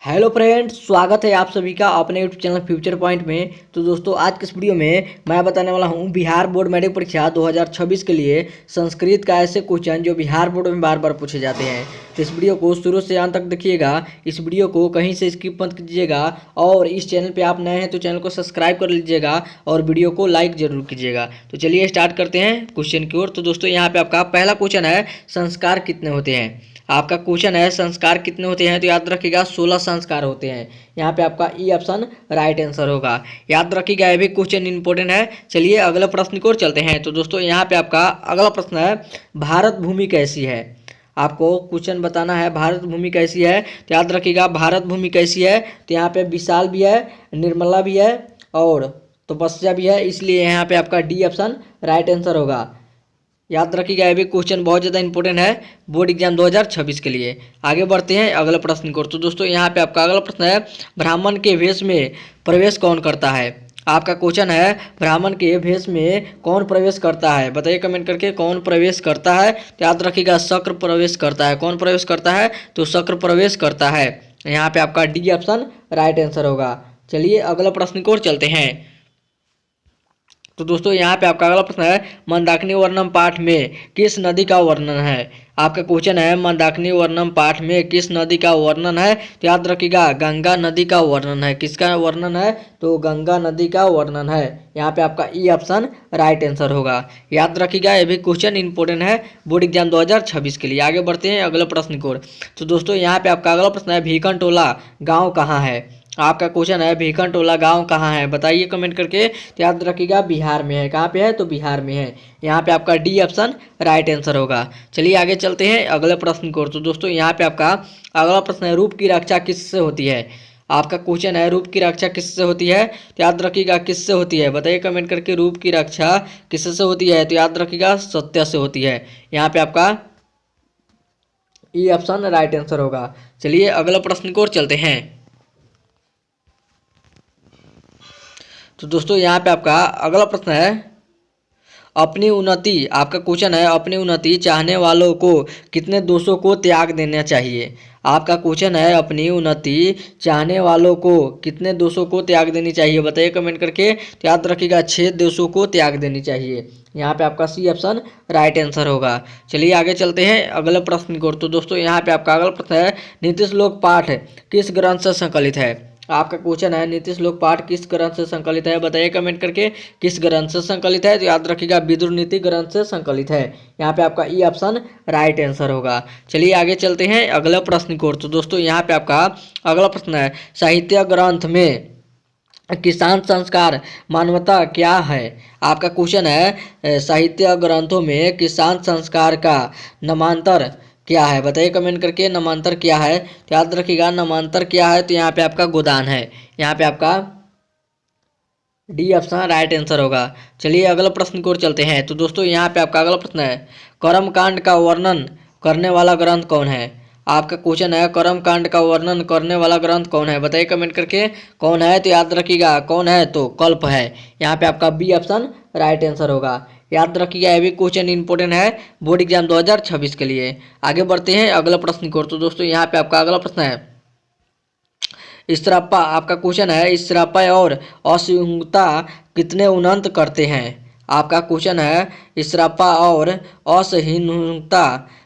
Hello friends, स्वागत है आप सभी का अपने यूट्यूब चैनल फ्यूचर पॉइंट में। तो दोस्तों, आज के इस वीडियो में मैं बताने वाला हूं बिहार बोर्ड मैट्रिक परीक्षा 2026 के लिए संस्कृत का ऐसे क्वेश्चन जो बिहार बोर्ड में बार बार पूछे जाते हैं। तो इस वीडियो को शुरू से अंत तक देखिएगा, इस वीडियो को कहीं से स्किप मत कीजिएगा और इस चैनल पर आप नए हैं तो चैनल को सब्सक्राइब कर लीजिएगा और वीडियो को लाइक जरूर कीजिएगा। तो चलिए स्टार्ट करते हैं क्वेश्चन की ओर। तो दोस्तों, यहाँ पे आपका पहला क्वेश्चन है, संस्कार कितने होते हैं। आपका क्वेश्चन है संस्कार कितने होते हैं, तो याद रखिएगा 16 संस्कार होते हैं। यहाँ पे आपका ई ऑप्शन राइट आंसर होगा। याद रखिएगा, ये भी क्वेश्चन इंपॉर्टेंट है। चलिए अगला प्रश्न की ओर चलते हैं। तो दोस्तों, यहाँ पे आपका अगला प्रश्न है, भारत भूमि कैसी है। आपको क्वेश्चन बताना है भारत भूमि कैसी है। तो याद रखिएगा, भारत भूमि कैसी है, तो यहाँ पे विशाल भी है, निर्मला भी है और तपस्या भी है, इसलिए यहाँ पे आपका डी ऑप्शन राइट आंसर होगा। याद रखिएगा, ये भी क्वेश्चन बहुत ज़्यादा इंपॉर्टेंट है बोर्ड एग्जाम 2026 के लिए। आगे बढ़ते हैं अगले प्रश्न को। तो दोस्तों, यहाँ पे आपका अगला प्रश्न है, ब्राह्मण के वेश में प्रवेश कौन करता है। आपका क्वेश्चन है, ब्राह्मण के वेश में कौन प्रवेश करता है, बताइए कमेंट करके कौन प्रवेश करता है। तो याद रखिएगा, शक्र प्रवेश करता है। कौन प्रवेश करता है, तो शक्र प्रवेश करता है। यहाँ पे आपका डी ऑप्शन राइट आंसर होगा। चलिए अगला प्रश्न की ओर चलते हैं। तो दोस्तों, यहाँ पे आपका अगला प्रश्न है, मंदाकिनी वर्णम पाठ में किस नदी का वर्णन है। आपका क्वेश्चन है, मंदाकिनी वर्णम पाठ में किस नदी का वर्णन है। तो याद रखिएगा, गंगा नदी का वर्णन है। किसका वर्णन है, तो गंगा नदी का वर्णन है। यहाँ पे आपका ई ऑप्शन राइट आंसर होगा। याद रखिएगा, ये भी क्वेश्चन इंपॉर्टेंट है बोर्ड एग्जाम 2026 के लिए। आगे बढ़ते हैं अगले प्रश्न की ओर। तो दोस्तों, यहाँ पे आपका अगला प्रश्न है, भीकन टोला गाँव कहाँ है। आपका क्वेश्चन है, भीकन टोला गांव कहाँ है, बताइए कमेंट करके। तो याद रखिएगा, बिहार में है। कहाँ पे है, तो बिहार में है। यहाँ पे आपका डी ऑप्शन राइट आंसर होगा। चलिए आगे चलते हैं अगले प्रश्न को। तो दोस्तों, यहाँ पे आपका अगला प्रश्न है, रूप की रक्षा किससे होती है। आपका क्वेश्चन है, रूप की रक्षा किससे होती है। तो याद रखिएगा, किससे होती है, बताइए कमेंट करके, रूप की रक्षा किससे होती है। तो याद रखिएगा, सत्य से होती है। यहाँ पे आपका ई ऑप्शन राइट आंसर होगा। चलिए अगला प्रश्न की ओर चलते हैं। तो दोस्तों, यहाँ पे आपका अगला प्रश्न है, अपनी उन्नति। आपका क्वेश्चन है, अपनी उन्नति चाहने वालों को कितने दोषों को त्याग देना चाहिए। आपका क्वेश्चन है, अपनी उन्नति चाहने वालों को कितने दोषों को त्याग देनी चाहिए, बताइए कमेंट करके। तो याद रखिएगा, 6 दोषों को त्याग देनी चाहिए। यहाँ पे आपका सी ऑप्शन राइट आंसर होगा। चलिए आगे चलते हैं अगले प्रश्न की ओर। तो दोस्तों, यहाँ पे आपका अगला प्रश्न है, नीतीश लोक पाठ किस ग्रंथ से संकलित है। आपका क्वेश्चन है, नीतीश लोक पाठ किस ग्रंथ से संकलित है, बताइए कमेंट करके किस ग्रंथ से संकलित है। तो याद रखिएगा, विदुर नीति ग्रंथ से संकलित है। यहाँ पे आपका ई ऑप्शन राइट आंसर होगा। चलिए आगे चलते हैं अगले प्रश्न की ओर। तो दोस्तों, यहाँ पे आपका अगला प्रश्न है, साहित्य ग्रंथ में किसान संस्कार मानवता क्या है। आपका क्वेश्चन है, साहित्य ग्रंथों में किसान संस्कार का नामांतर क्या है, बताइए कमेंट करके नामांतर क्या है। तो याद रखिएगा, नामांतर क्या है, तो यहाँ पे आपका गोदान है। यहाँ पे आपका डी ऑप्शन राइट आंसर होगा। चलिए अगला प्रश्न की ओर चलते हैं। तो दोस्तों, यहाँ पे आपका अगला प्रश्न है, कर्म कांड का वर्णन करने वाला ग्रंथ कौन है। आपका क्वेश्चन है, कर्म कांड का वर्णन करने वाला ग्रंथ कौन है, बताइए कमेंट करके कौन है। तो याद रखिएगा, कौन है, तो कल्प है। यहाँ पे आपका बी ऑप्शन राइट आंसर होगा। याद रखिएगा, यह भी क्वेश्चन इंपॉर्टेंट है बोर्ड एग्जाम 2026 के लिए। आगे बढ़ते हैं अगला प्रश्न की ओर। तो दोस्तों, यहाँ पे आपका अगला प्रश्न है, इस्रापा। आपका क्वेश्चन है, इस्रापा और असहिष्णुता कितने उन्नत करते हैं। आपका क्वेश्चन है, इस्रापा और असहिष्णुता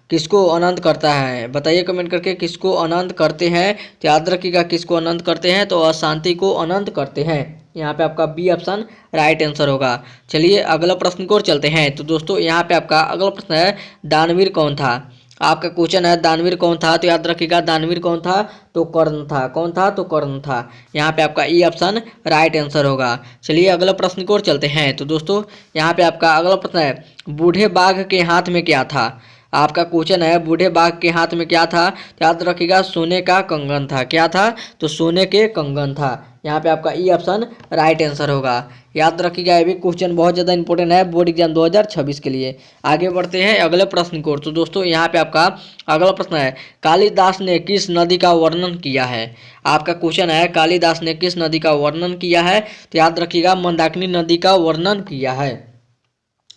किसको अनंत करता है, बताइए कमेंट करके किसको अनंत करते हैं। तो याद रखिएगा, किसको अनंत करते हैं, तो अशांति को अनंत करते हैं। यहाँ पे आपका बी ऑप्शन राइट आंसर होगा। चलिए अगला प्रश्न की ओर चलते हैं। तो दोस्तों, यहाँ पे आपका अगला प्रश्न है, दानवीर कौन था। आपका क्वेश्चन है, दानवीर कौन था। तो याद रखिएगा, दानवीर कौन था, तो कर्ण था। कौन था, तो कर्ण था। यहाँ पे आपका ई ऑप्शन राइट आंसर होगा। चलिए अगला प्रश्न की ओर चलते हैं। तो दोस्तों, यहाँ पे आपका अगला प्रश्न है, बूढ़े बाघ के हाथ में क्या था। आपका क्वेश्चन है, बूढ़े बाघ के हाथ में क्या था। तो याद रखिएगा, सोने का कंगन था। क्या था, तो सोने के कंगन था। यहाँ पे आपका ई ऑप्शन राइट आंसर होगा। याद रखिएगा, ये भी क्वेश्चन बहुत ज़्यादा इंपॉर्टेंट है बोर्ड एग्जाम 2026 के लिए। आगे बढ़ते हैं अगले प्रश्न की ओर। तो दोस्तों, यहाँ पे आपका अगला प्रश्न है, कालिदास ने किस नदी का वर्णन किया है। आपका क्वेश्चन है, कालिदास ने किस नदी का वर्णन किया है। तो याद रखिएगा, मंदाकिनी नदी का वर्णन किया है।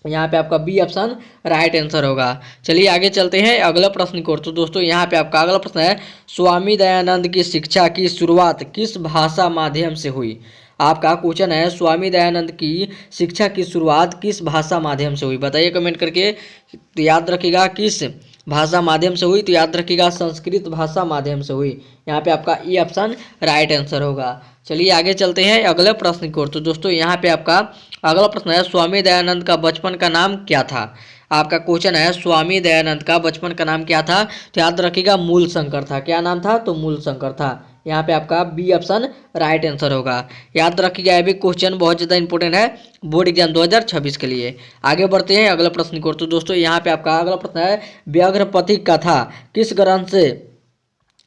यहाँ पे आपका बी ऑप्शन राइट आंसर होगा। चलिए आगे चलते हैं अगला प्रश्न की ओर। तो दोस्तों यहाँ पे आपका अगला प्रश्न है, स्वामी दयानंद की शिक्षा की शुरुआत किस भाषा माध्यम से हुई। आपका क्वेश्चन है, स्वामी दयानंद की शिक्षा की शुरुआत किस भाषा माध्यम से हुई, बताइए कमेंट करके। तो याद रखिएगा किस भाषा माध्यम से हुई, तो याद रखिएगा संस्कृत भाषा माध्यम से हुई। यहाँ पे आपका ई ऑप्शन राइट आंसर होगा। चलिए आगे चलते हैं अगले प्रश्न की ओर। तो दोस्तों यहाँ पे आपका अगला प्रश्न है, स्वामी दयानंद का बचपन का नाम क्या था। आपका क्वेश्चन है, स्वामी दयानंद का बचपन का नाम क्या था, तो याद रखिएगा मूल शंकर था। क्या नाम था, तो मूल शंकर था। यहाँ पे आपका बी ऑप्शन राइट आंसर होगा। याद रखिएगा, ये भी क्वेश्चन बहुत ज़्यादा इंपॉर्टेंट है बोर्ड एग्जाम 2026 के लिए। आगे बढ़ते हैं अगला प्रश्न की ओर। तो दोस्तों यहाँ पे आपका अगला प्रश्न है, व्याघ्रपति कथा किस ग्रंथ से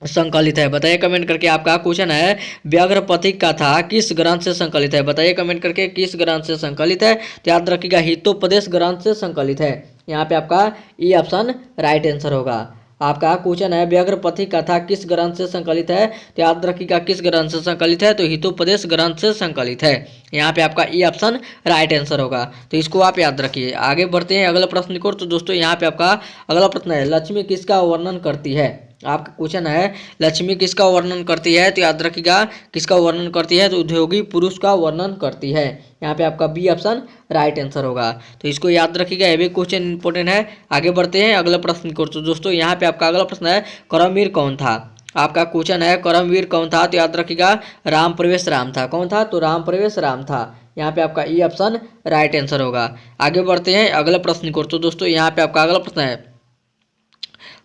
संकलित है, बताइए कमेंट करके। आपका क्वेश्चन है, व्याघ्रपति कथा किस ग्रंथ से संकलित है, बताइए कमेंट करके किस ग्रंथ से संकलित है। तो याद रखिएगा हितोपदेश ग्रंथ से संकलित है। यहाँ पे आपका ई ऑप्शन राइट आंसर होगा। आपका क्वेश्चन है, व्याघ्रपति कथा किस ग्रंथ से संकलित है, तो याद रखिएगा किस ग्रंथ से संकलित है, तो हितोपदेश ग्रंथ से संकलित है। यहाँ पे आपका ई ऑप्शन राइट आंसर होगा, तो इसको आप याद रखिए। आगे बढ़ते हैं अगला प्रश्न की ओर। तो दोस्तों यहाँ पे आपका अगला प्रश्न है, लक्ष्मी किसका वर्णन करती है। आपका क्वेश्चन है, लक्ष्मी किसका वर्णन करती है, तो याद रखिएगा किसका वर्णन करती है, तो उद्योगी पुरुष का वर्णन करती है। यहाँ पे आपका बी ऑप्शन राइट आंसर होगा, तो इसको याद रखिएगा, ये भी क्वेश्चन इंपॉर्टेंट है। आगे बढ़ते हैं अगला प्रश्न की ओर। तो दोस्तों यहाँ पे आपका अगला प्रश्न है, करमवीर कौन था। आपका क्वेश्चन है, करमवीर कौन था, तो याद रखिएगा राम प्रवेश राम था। कौन था, तो राम प्रवेश राम था। यहाँ पे आपका ई ऑप्शन राइट आंसर होगा। आगे बढ़ते हैं अगला प्रश्न की ओर। तो दोस्तों यहाँ पे आपका अगला प्रश्न है,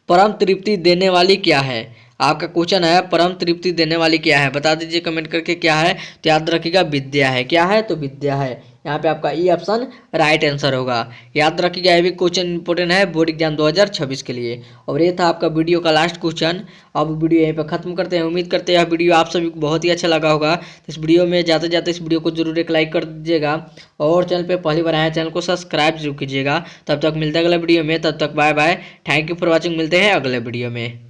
परम तृप्ति देने वाली क्या है। आपका क्वेश्चन है, परम तृप्ति देने वाली क्या है, बता दीजिए कमेंट करके क्या है। तो याद रखिएगा विद्या है। क्या है, तो विद्या है। यहाँ पे आपका ई ऑप्शन राइट आंसर होगा। याद रखिएगा, ये भी क्वेश्चन इंपॉर्टेंट है बोर्ड एग्जाम 2026 के लिए। और ये था आपका वीडियो का लास्ट क्वेश्चन। अब वीडियो यहीं पर खत्म करते हैं। उम्मीद करते हैं यह वीडियो आप सभी को बहुत ही अच्छा लगा होगा। तो इस वीडियो में जाते जाते इस वीडियो को जरूर एक लाइक कर दीजिएगा, और चैनल पे पहली बार आए चैनल को सब्सक्राइब जरूर कीजिएगा। तब तक मिलते हैं अगले वीडियो में, तब तक bye bye, thank you for watching. मिलते हैं अगले वीडियो में।